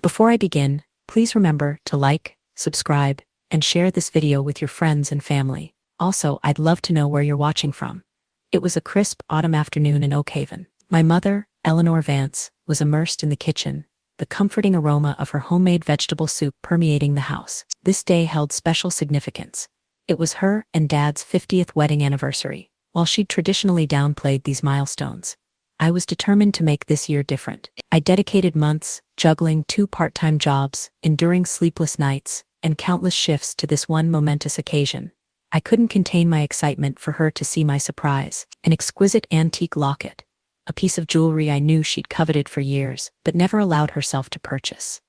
Before I begin, please remember to like, subscribe, and share this video with your friends and family. Also, I'd love to know where you're watching from. It was a crisp autumn afternoon in Oak Haven. My mother, Eleanor Vance, was immersed in the kitchen, the comforting aroma of her homemade vegetable soup permeating the house. This day held special significance. It was her and Dad's 50th wedding anniversary. While she'd traditionally downplayed these milestones, I was determined to make this year different. I dedicated months, juggling 2 part-time jobs, enduring sleepless nights, and countless shifts to this one momentous occasion. I couldn't contain my excitement for her to see my surprise, an exquisite antique locket, a piece of jewelry I knew she'd coveted for years, but never allowed herself to purchase.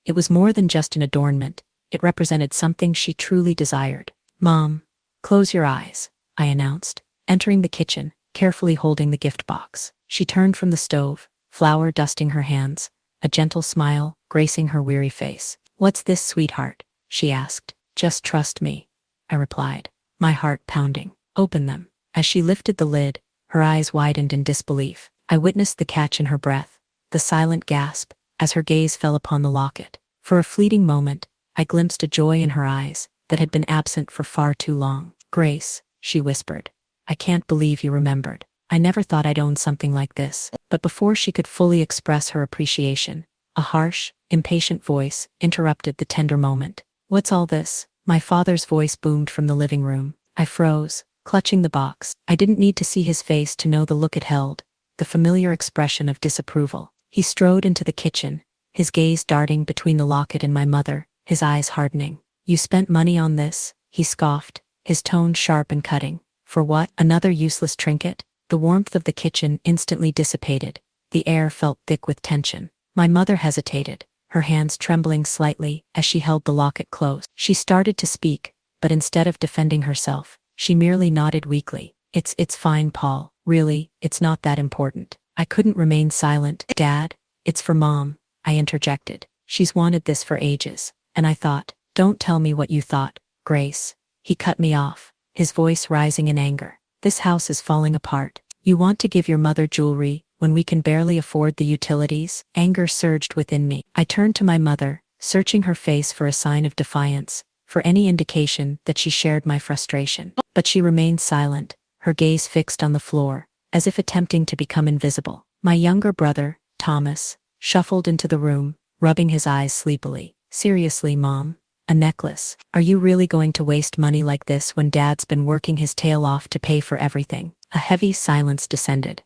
It was more than just an adornment, it represented something she truly desired. "Mom, close your eyes," I announced, entering the kitchen, carefully holding the gift box. She turned from the stove, flour dusting her hands, a gentle smile gracing her weary face. "What's this, sweetheart?" she asked. "Just trust me," I replied, my heart pounding. "Open them." As she lifted the lid, her eyes widened in disbelief. I witnessed the catch in her breath, the silent gasp, as her gaze fell upon the locket. For a fleeting moment, I glimpsed a joy in her eyes that had been absent for far too long. "Grace," she whispered, "I can't believe you remembered. I never thought I'd own something like this." But before she could fully express her appreciation, a harsh, impatient voice interrupted the tender moment. "What's all this?" My father's voice boomed from the living room. I froze, clutching the box. I didn't need to see his face to know the look it held, the familiar expression of disapproval. He strode into the kitchen, his gaze darting between the locket and my mother, his eyes hardening. "You spent money on this?" he scoffed, his tone sharp and cutting. "For what? Another useless trinket?" The warmth of the kitchen instantly dissipated. The air felt thick with tension. My mother hesitated, her hands trembling slightly as she held the locket close. She started to speak, but instead of defending herself, she merely nodded weakly. It's fine, Paul. Really, it's not that important." I couldn't remain silent. "Dad, it's for Mom," I interjected. "She's wanted this for ages." And I thought, "Don't tell me what you thought, Grace." He cut me off, his voice rising in anger. "This house is falling apart. You want to give your mother jewelry when we can barely afford the utilities?" Anger surged within me. I turned to my mother, searching her face for a sign of defiance, for any indication that she shared my frustration. But she remained silent, her gaze fixed on the floor, as if attempting to become invisible. My younger brother, Thomas, shuffled into the room, rubbing his eyes sleepily. "Seriously, Mom? A necklace? Are you really going to waste money like this when Dad's been working his tail off to pay for everything?" A heavy silence descended.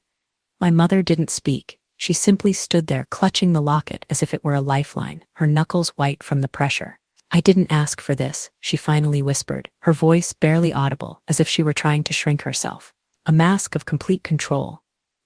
My mother didn't speak. She simply stood there clutching the locket as if it were a lifeline, her knuckles white from the pressure. "I didn't ask for this," she finally whispered, her voice barely audible, as if she were trying to shrink herself. A mask of complete control,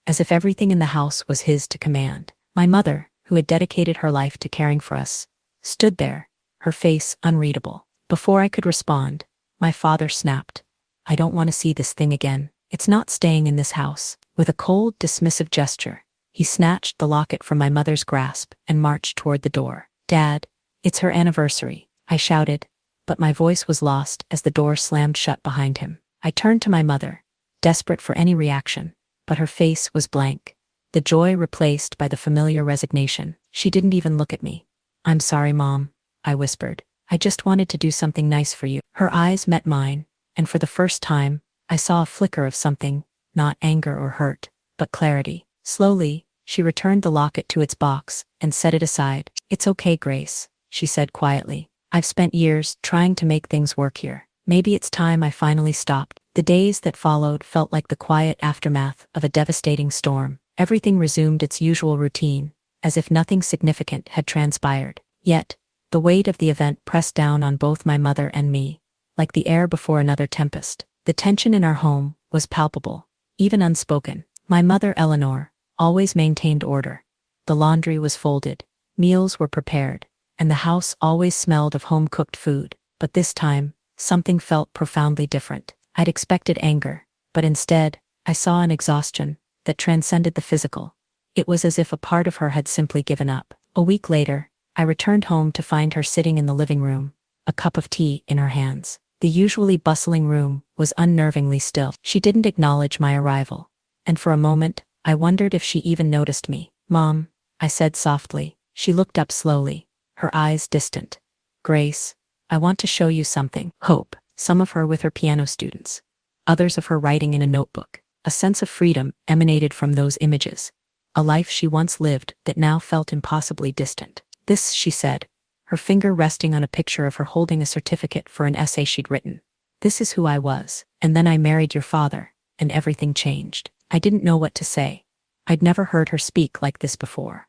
as if everything in the house was his to command. My mother, who had dedicated her life to caring for us, stood there, her face unreadable. Before I could respond, my father snapped, "I don't want to see this thing again. It's not staying in this house." With a cold, dismissive gesture, he snatched the locket from my mother's grasp and marched toward the door. "Dad, it's her anniversary," I shouted, but my voice was lost as the door slammed shut behind him. I turned to my mother, desperate for any reaction, but her face was blank, the joy replaced by the familiar resignation. She didn't even look at me. "I'm sorry, Mom," I whispered. "I just wanted to do something nice for you." Her eyes met mine, and for the first time, I saw a flicker of something, not anger or hurt, but clarity. Slowly, she returned the locket to its box and set it aside. "It's okay, Grace," she said quietly. "I've spent years trying to make things work here. Maybe it's time I finally stopped." The days that followed felt like the quiet aftermath of a devastating storm. Everything resumed its usual routine, as if nothing significant had transpired. Yet, the weight of the event pressed down on both my mother and me, like the air before another tempest. The tension in our home was palpable, even unspoken. My mother, Eleanor, always maintained order. The laundry was folded, meals were prepared, and the house always smelled of home-cooked food. But this time, something felt profoundly different. I'd expected anger, but instead, I saw an exhaustion that transcended the physical. It was as if a part of her had simply given up. A week later, I returned home to find her sitting in the living room, a cup of tea in her hands. The usually bustling room was unnervingly still. She didn't acknowledge my arrival, and for a moment, I wondered if she even noticed me. "Mom," I said softly. She looked up slowly, her eyes distant. Grace, I want to show you something. Hope, some of her with her piano students, others of her writing in a notebook. A sense of freedom emanated from those images. A life she once lived that now felt impossibly distant. This, she said, her finger resting on a picture of her holding a certificate for an essay she'd written. This is who I was, and then I married your father, and everything changed. I didn't know what to say. I'd never heard her speak like this before.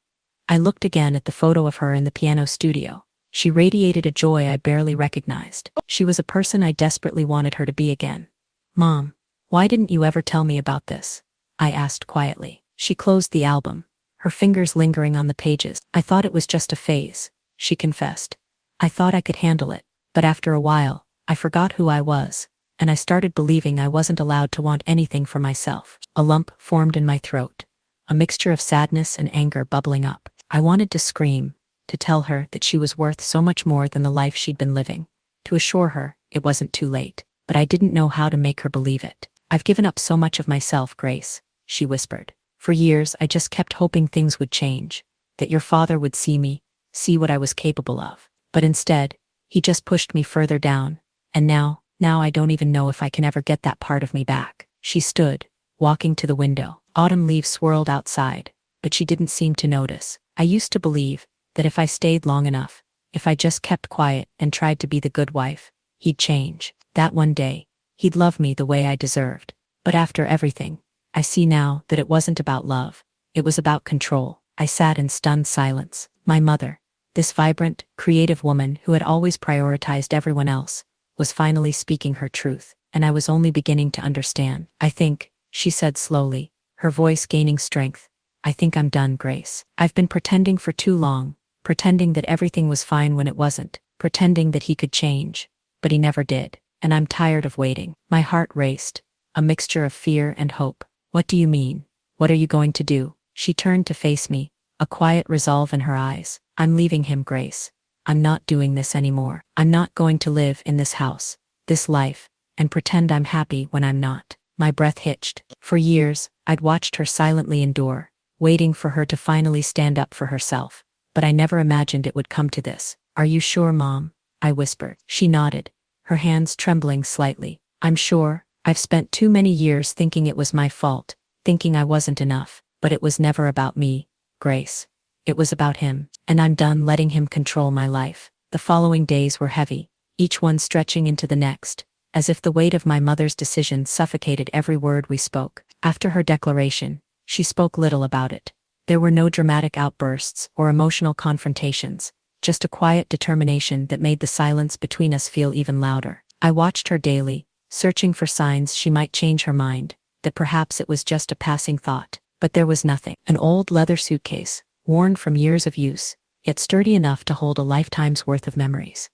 I looked again at the photo of her in the piano studio. She radiated a joy I barely recognized. She was a person I desperately wanted her to be again. Mom, why didn't you ever tell me about this? I asked quietly. She closed the album, her fingers lingering on the pages. I thought it was just a phase, she confessed. I thought I could handle it, but after a while, I forgot who I was, and I started believing I wasn't allowed to want anything for myself. A lump formed in my throat, a mixture of sadness and anger bubbling up. I wanted to scream, to tell her that she was worth so much more than the life she'd been living, to assure her it wasn't too late, but I didn't know how to make her believe it. I've given up so much of myself, Grace, she whispered. For years, I just kept hoping things would change, that your father would see me, see what I was capable of. But instead, he just pushed me further down, and now I don't even know if I can ever get that part of me back. She stood, walking to the window. Autumn leaves swirled outside, but she didn't seem to notice. I used to believe that if I stayed long enough, if I just kept quiet and tried to be the good wife, he'd change. That one day, he'd love me the way I deserved. But after everything, I see now that it wasn't about love. It was about control. I sat in stunned silence. My mother, this vibrant, creative woman who had always prioritized everyone else, was finally speaking her truth, and I was only beginning to understand. I think, she said slowly, her voice gaining strength, I think I'm done, Grace. I've been pretending for too long, pretending that everything was fine when it wasn't, pretending that he could change, but he never did, and I'm tired of waiting. My heart raced, a mixture of fear and hope. What do you mean? What are you going to do? She turned to face me, a quiet resolve in her eyes. I'm leaving him, Grace. I'm not doing this anymore. I'm not going to live in this house, this life, and pretend I'm happy when I'm not. My breath hitched. For years, I'd watched her silently endure, waiting for her to finally stand up for herself. But I never imagined it would come to this. Are you sure, Mom? I whispered. She nodded, her hands trembling slightly. I'm sure. I've spent too many years thinking it was my fault, thinking I wasn't enough. But it was never about me, Grace. It was about him, and I'm done letting him control my life. The following days were heavy, each one stretching into the next, as if the weight of my mother's decision suffocated every word we spoke. After her declaration, she spoke little about it. There were no dramatic outbursts or emotional confrontations, just a quiet determination that made the silence between us feel even louder. I watched her daily, searching for signs she might change her mind, that perhaps it was just a passing thought. But there was nothing. An old leather suitcase, worn from years of use, yet sturdy enough to hold a lifetime's worth of memories.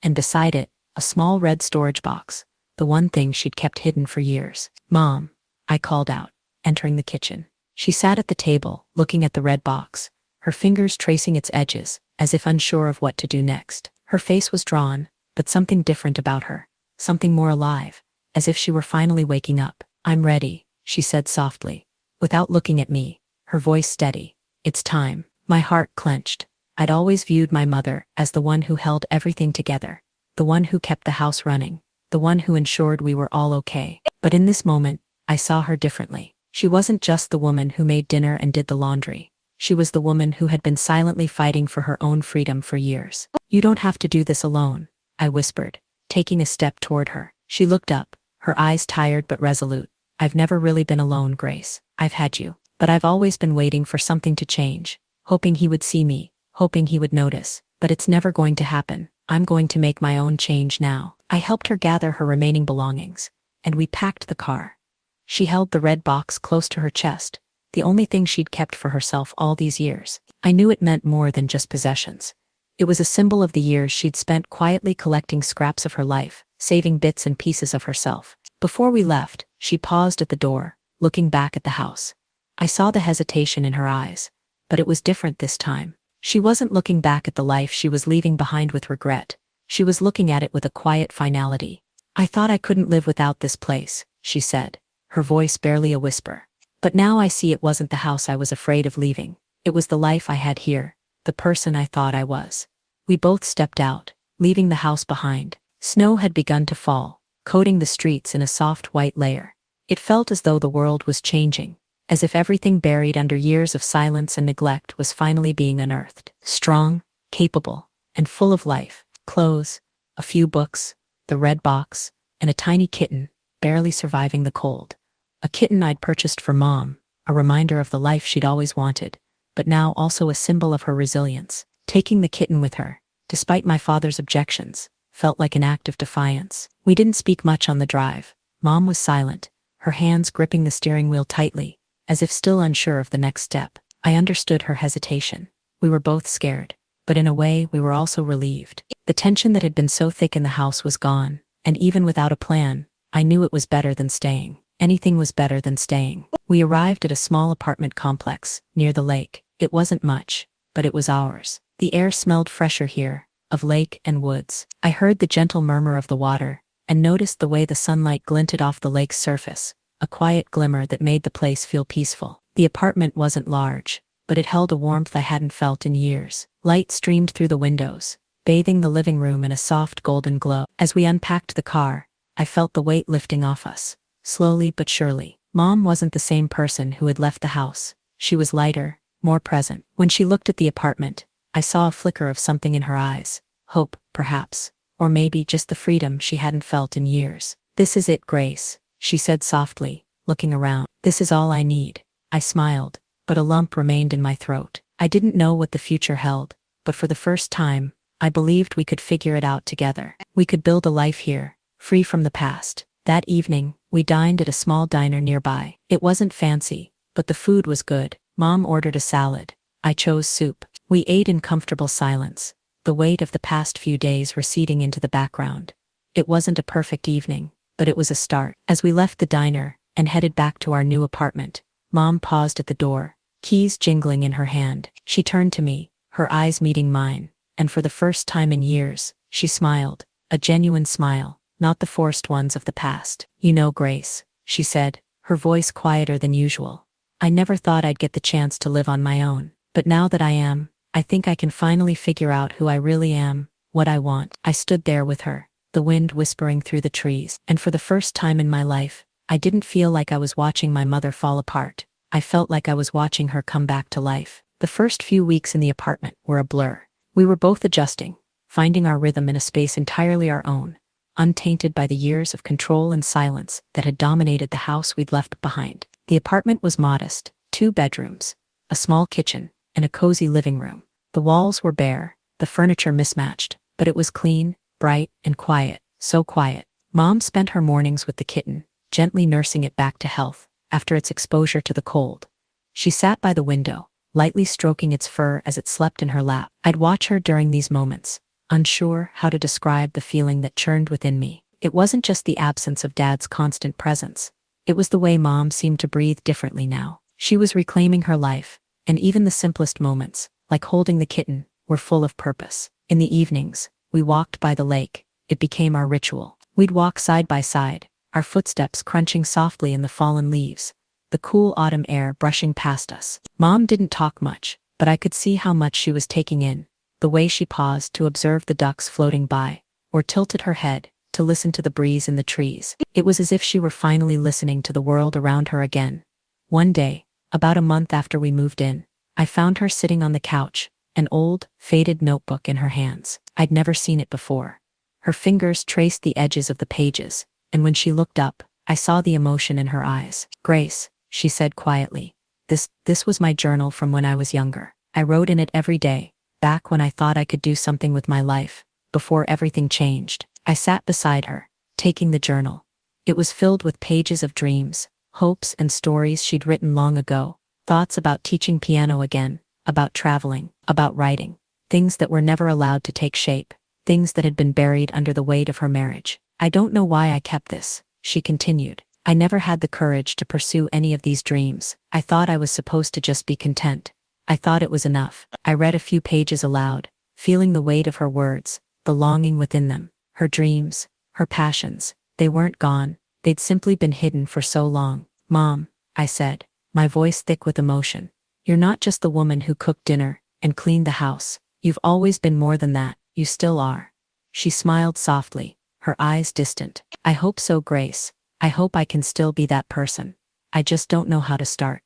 And beside it, a small red storage box, the one thing she'd kept hidden for years. Mom, I called out, entering the kitchen. She sat at the table, looking at the red box, her fingers tracing its edges, as if unsure of what to do next. Her face was drawn, but something different about her, something more alive, as if she were finally waking up. I'm ready, she said softly, without looking at me, her voice steady. It's time. My heart clenched. I'd always viewed my mother as the one who held everything together, the one who kept the house running, the one who ensured we were all okay. But in this moment, I saw her differently. She wasn't just the woman who made dinner and did the laundry. She was the woman who had been silently fighting for her own freedom for years. You don't have to do this alone, I whispered, taking a step toward her. She looked up, her eyes tired but resolute. I've never really been alone, Grace. I've had you. But I've always been waiting for something to change, hoping he would see me, hoping he would notice. But it's never going to happen. I'm going to make my own change now. I helped her gather her remaining belongings, and we packed the car. She held the red box close to her chest, the only thing she'd kept for herself all these years. I knew it meant more than just possessions. It was a symbol of the years she'd spent quietly collecting scraps of her life, saving bits and pieces of herself. Before we left, she paused at the door, looking back at the house. I saw the hesitation in her eyes, but it was different this time. She wasn't looking back at the life she was leaving behind with regret. She was looking at it with a quiet finality. I thought I couldn't live without this place, she said, her voice barely a whisper. But now I see it wasn't the house I was afraid of leaving. It was the life I had here, the person I thought I was. We both stepped out, leaving the house behind. Snow had begun to fall, coating the streets in a soft white layer. It felt as though the world was changing, as if everything buried under years of silence and neglect was finally being unearthed. Strong, capable, and full of life. Clothes, a few books, the red box, and a tiny kitten, barely surviving the cold. A kitten I'd purchased for Mom, a reminder of the life she'd always wanted, but now also a symbol of her resilience. Taking the kitten with her, despite my father's objections, felt like an act of defiance. We didn't speak much on the drive. Mom was silent, her hands gripping the steering wheel tightly, as if still unsure of the next step. I understood her hesitation. We were both scared, but in a way we were also relieved. The tension that had been so thick in the house was gone, and even without a plan, I knew it was better than staying. Anything was better than staying. We arrived at a small apartment complex, near the lake. It wasn't much, but it was ours. The air smelled fresher here, of lake and woods. I heard the gentle murmur of the water, and noticed the way the sunlight glinted off the lake's surface, a quiet glimmer that made the place feel peaceful. The apartment wasn't large, but it held a warmth I hadn't felt in years. Light streamed through the windows, bathing the living room in a soft golden glow. As we unpacked the car, I felt the weight lifting off us, slowly but surely. Mom wasn't the same person who had left the house. She was lighter, more present. When she looked at the apartment, I saw a flicker of something in her eyes. Hope, perhaps. Or maybe just the freedom she hadn't felt in years. "This is it, Grace," she said softly, looking around. "This is all I need." I smiled, but a lump remained in my throat. I didn't know what the future held, but for the first time, I believed we could figure it out together. We could build a life here, free from the past. That evening, we dined at a small diner nearby. It wasn't fancy, but the food was good. Mom ordered a salad. I chose soup. We ate in comfortable silence, the weight of the past few days receding into the background. It wasn't a perfect evening, but it was a start. As we left the diner and headed back to our new apartment, Mom paused at the door, keys jingling in her hand. She turned to me, her eyes meeting mine, and for the first time in years, she smiled, a genuine smile, not the forced ones of the past. "You know, Grace," she said, her voice quieter than usual, "I never thought I'd get the chance to live on my own, but now that I am, I think I can finally figure out who I really am, what I want." I stood there with her, the wind whispering through the trees, and for the first time in my life, I didn't feel like I was watching my mother fall apart. I felt like I was watching her come back to life. The first few weeks in the apartment were a blur. We were both adjusting, finding our rhythm in a space entirely our own, untainted by the years of control and silence that had dominated the house we'd left behind. The apartment was modest, 2 bedrooms, a small kitchen, and a cozy living room. The walls were bare, the furniture mismatched, but it was clean, bright, and quiet, so quiet. Mom spent her mornings with the kitten, gently nursing it back to health after its exposure to the cold. She sat by the window, lightly stroking its fur as it slept in her lap. I'd watch her during these moments, unsure how to describe the feeling that churned within me. It wasn't just the absence of Dad's constant presence. It was the way Mom seemed to breathe differently now. She was reclaiming her life, and even the simplest moments, like holding the kitten, were full of purpose. In the evenings, we walked by the lake. It became our ritual. We'd walk side by side, our footsteps crunching softly in the fallen leaves, the cool autumn air brushing past us. Mom didn't talk much, but I could see how much she was taking in, the way she paused to observe the ducks floating by, or tilted her head to listen to the breeze in the trees. It was as if she were finally listening to the world around her again. One day, about a month after we moved in, I found her sitting on the couch, an old, faded notebook in her hands. I'd never seen it before. Her fingers traced the edges of the pages, and when she looked up, I saw the emotion in her eyes. "Grace," she said quietly, this was my journal from when I was younger. I wrote in it every day, back when I thought I could do something with my life, before everything changed." I sat beside her, taking the journal. It was filled with pages of dreams, hopes and stories she'd written long ago, thoughts about teaching piano again, about traveling, about writing, things that were never allowed to take shape, things that had been buried under the weight of her marriage. "I don't know why I kept this," she continued. "I never had the courage to pursue any of these dreams. I thought I was supposed to just be content. I thought it was enough." I read a few pages aloud, feeling the weight of her words, the longing within them. Her dreams, her passions, they weren't gone, they'd simply been hidden for so long. "Mom," I said, my voice thick with emotion, "you're not just the woman who cooked dinner and cleaned the house. You've always been more than that, you still are. She smiled softly, her eyes distant. I hope so, Grace. I hope I can still be that person. I just don't know how to start.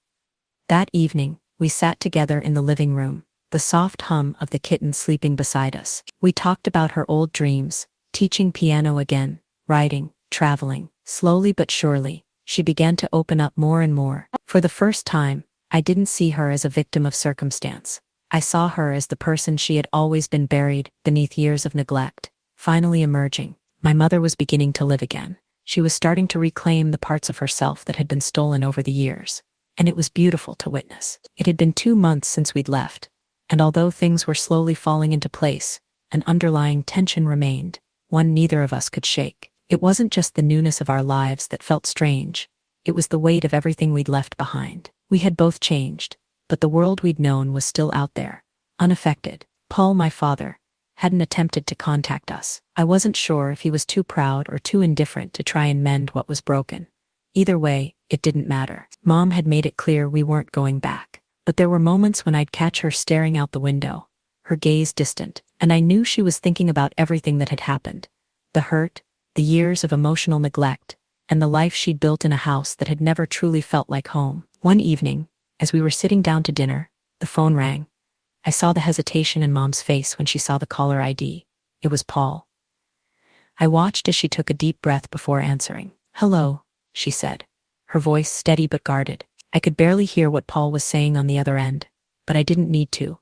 That evening, we sat together in the living room, the soft hum of the kitten sleeping beside us. We talked about her old dreams, teaching piano again, writing, traveling. Slowly but surely, she began to open up more and more. For the first time, I didn't see her as a victim of circumstance. I saw her as the person she had always been, buried beneath years of neglect, finally emerging. My mother was beginning to live again. She was starting to reclaim the parts of herself that had been stolen over the years. And it was beautiful to witness. It had been 2 months since we'd left, and although things were slowly falling into place, an underlying tension remained, one neither of us could shake. It wasn't just the newness of our lives that felt strange. It was the weight of everything we'd left behind. We had both changed, but the world we'd known was still out there, unaffected. Paul, my father, hadn't attempted to contact us. I wasn't sure if he was too proud or too indifferent to try and mend what was broken. Either way, it didn't matter. Mom had made it clear we weren't going back. But there were moments when I'd catch her staring out the window, her gaze distant, and I knew she was thinking about everything that had happened. The hurt, the years of emotional neglect, and the life she'd built in a house that had never truly felt like home. One evening, as we were sitting down to dinner, the phone rang. I saw the hesitation in Mom's face when she saw the caller ID. It was Paul. I watched as she took a deep breath before answering. "Hello," she said, her voice steady but guarded. I could barely hear what Paul was saying on the other end, but I didn't need to.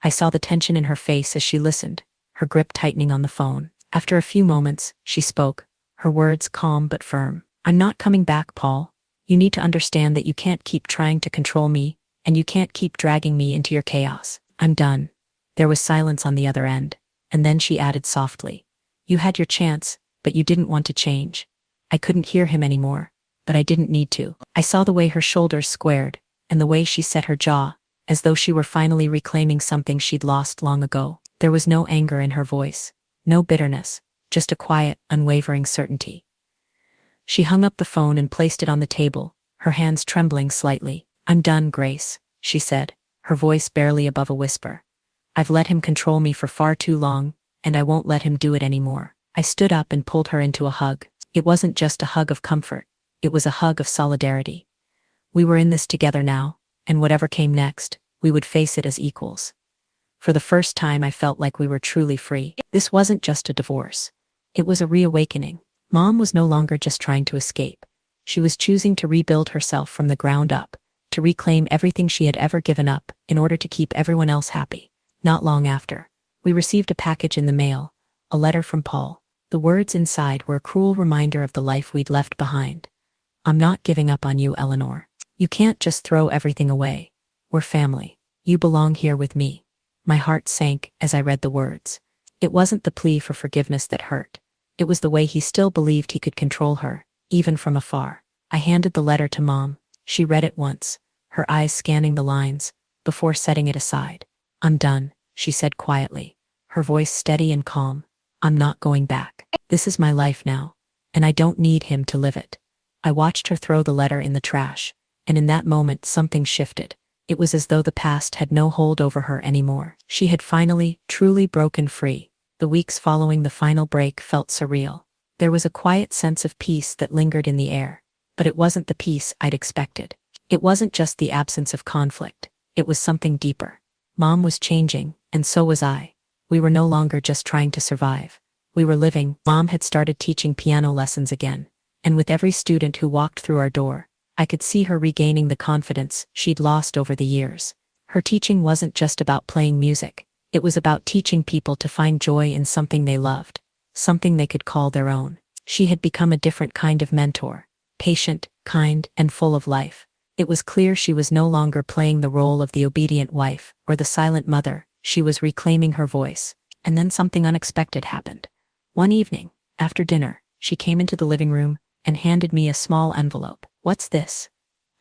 I saw the tension in her face as she listened, her grip tightening on the phone. After a few moments, she spoke, her words calm but firm. "I'm not coming back, Paul. You need to understand that you can't keep trying to control me, and you can't keep dragging me into your chaos. I'm done." There was silence on the other end, and then she added softly, "You had your chance, but you didn't want to change." I couldn't hear him anymore, but I didn't need to. I saw the way her shoulders squared, and the way she set her jaw, as though she were finally reclaiming something she'd lost long ago. There was no anger in her voice, no bitterness, just a quiet, unwavering certainty. She hung up the phone and placed it on the table, her hands trembling slightly. "I'm done, Grace," she said, her voice barely above a whisper. "I've let him control me for far too long, and I won't let him do it anymore." I stood up and pulled her into a hug. It wasn't just a hug of comfort. It was a hug of solidarity. We were in this together now, and whatever came next, we would face it as equals. For the first time, I felt like we were truly free. This wasn't just a divorce. It was a reawakening. Mom was no longer just trying to escape. She was choosing to rebuild herself from the ground up, to reclaim everything she had ever given up in order to keep everyone else happy. Not long after, we received a package in the mail, a letter from Paul. The words inside were a cruel reminder of the life we'd left behind. "I'm not giving up on you, Eleanor. You can't just throw everything away. We're family. You belong here with me." My heart sank as I read the words. It wasn't the plea for forgiveness that hurt. It was the way he still believed he could control her, even from afar. I handed the letter to Mom. She read it once, her eyes scanning the lines, before setting it aside. "I'm done," she said quietly, her voice steady and calm. "I'm not going back. This is my life now, and I don't need him to live it." I watched her throw the letter in the trash, and in that moment something shifted. It was as though the past had no hold over her anymore. She had finally, truly broken free. The weeks following the final break felt surreal. There was a quiet sense of peace that lingered in the air, but it wasn't the peace I'd expected. It wasn't just the absence of conflict. It was something deeper. Mom was changing, and so was I. We were no longer just trying to survive. We were living. Mom had started teaching piano lessons again, and with every student who walked through our door, I could see her regaining the confidence she'd lost over the years. Her teaching wasn't just about playing music. It was about teaching people to find joy in something they loved, something they could call their own. She had become a different kind of mentor, patient, kind, and full of life. It was clear she was no longer playing the role of the obedient wife or the silent mother. She was reclaiming her voice. And then something unexpected happened. One evening, after dinner, she came into the living room and handed me a small envelope. "What's this?"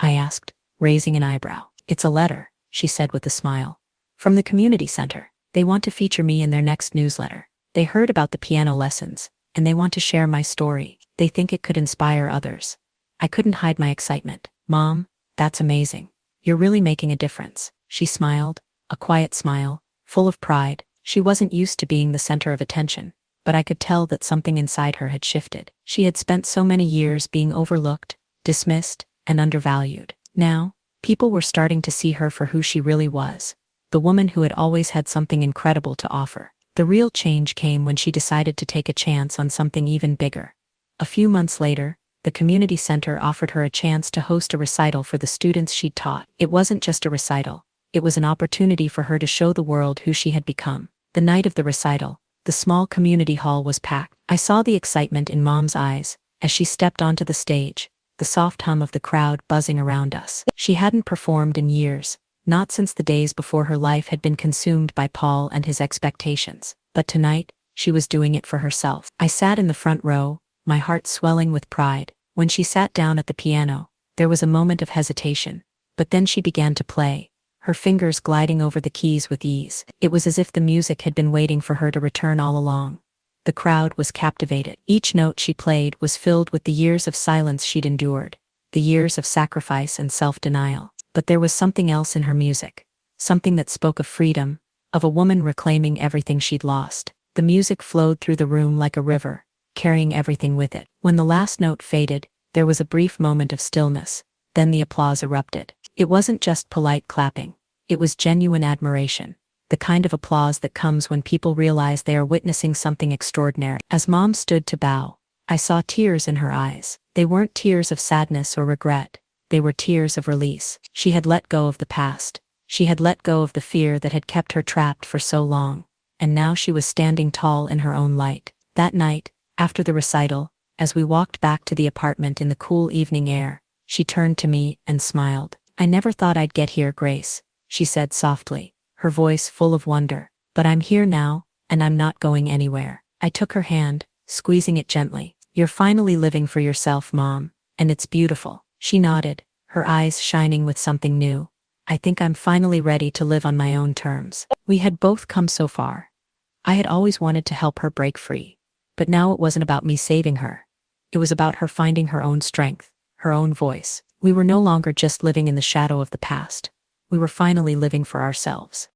I asked, raising an eyebrow. "It's a letter," she said with a smile. "From the community center. They want to feature me in their next newsletter. They heard about the piano lessons, and they want to share my story. They think it could inspire others." I couldn't hide my excitement. "Mom, that's amazing. You're really making a difference." She smiled, a quiet smile, full of pride. She wasn't used to being the center of attention, but I could tell that something inside her had shifted. She had spent so many years being overlooked, dismissed, and undervalued. Now, people were starting to see her for who she really was, the woman who had always had something incredible to offer. The real change came when she decided to take a chance on something even bigger. A few months later, the community center offered her a chance to host a recital for the students she'd taught. It wasn't just a recital, it was an opportunity for her to show the world who she had become. The night of the recital, the small community hall was packed. I saw the excitement in Mom's eyes as she stepped onto the stage, the soft hum of the crowd buzzing around us. She hadn't performed in years, not since the days before her life had been consumed by Paul and his expectations. But tonight, she was doing it for herself. I sat in the front row, my heart swelling with pride. When she sat down at the piano, there was a moment of hesitation, but then she began to play, her fingers gliding over the keys with ease. It was as if the music had been waiting for her to return all along. The crowd was captivated. Each note she played was filled with the years of silence she'd endured, the years of sacrifice and self-denial. But there was something else in her music, something that spoke of freedom, of a woman reclaiming everything she'd lost. The music flowed through the room like a river, carrying everything with it. When the last note faded, there was a brief moment of stillness, then the applause erupted. It wasn't just polite clapping, it was genuine admiration, the kind of applause that comes when people realize they are witnessing something extraordinary. As Mom stood to bow, I saw tears in her eyes. They weren't tears of sadness or regret, they were tears of release. She had let go of the past, she had let go of the fear that had kept her trapped for so long, and now she was standing tall in her own light. That night, after the recital, as we walked back to the apartment in the cool evening air, she turned to me and smiled. "I never thought I'd get here, Grace," she said softly, her voice full of wonder. "But I'm here now, and I'm not going anywhere." I took her hand, squeezing it gently. "You're finally living for yourself, Mom, and it's beautiful." She nodded, her eyes shining with something new. "I think I'm finally ready to live on my own terms." We had both come so far. I had always wanted to help her break free. But now it wasn't about me saving her. It was about her finding her own strength, her own voice. We were no longer just living in the shadow of the past. We were finally living for ourselves.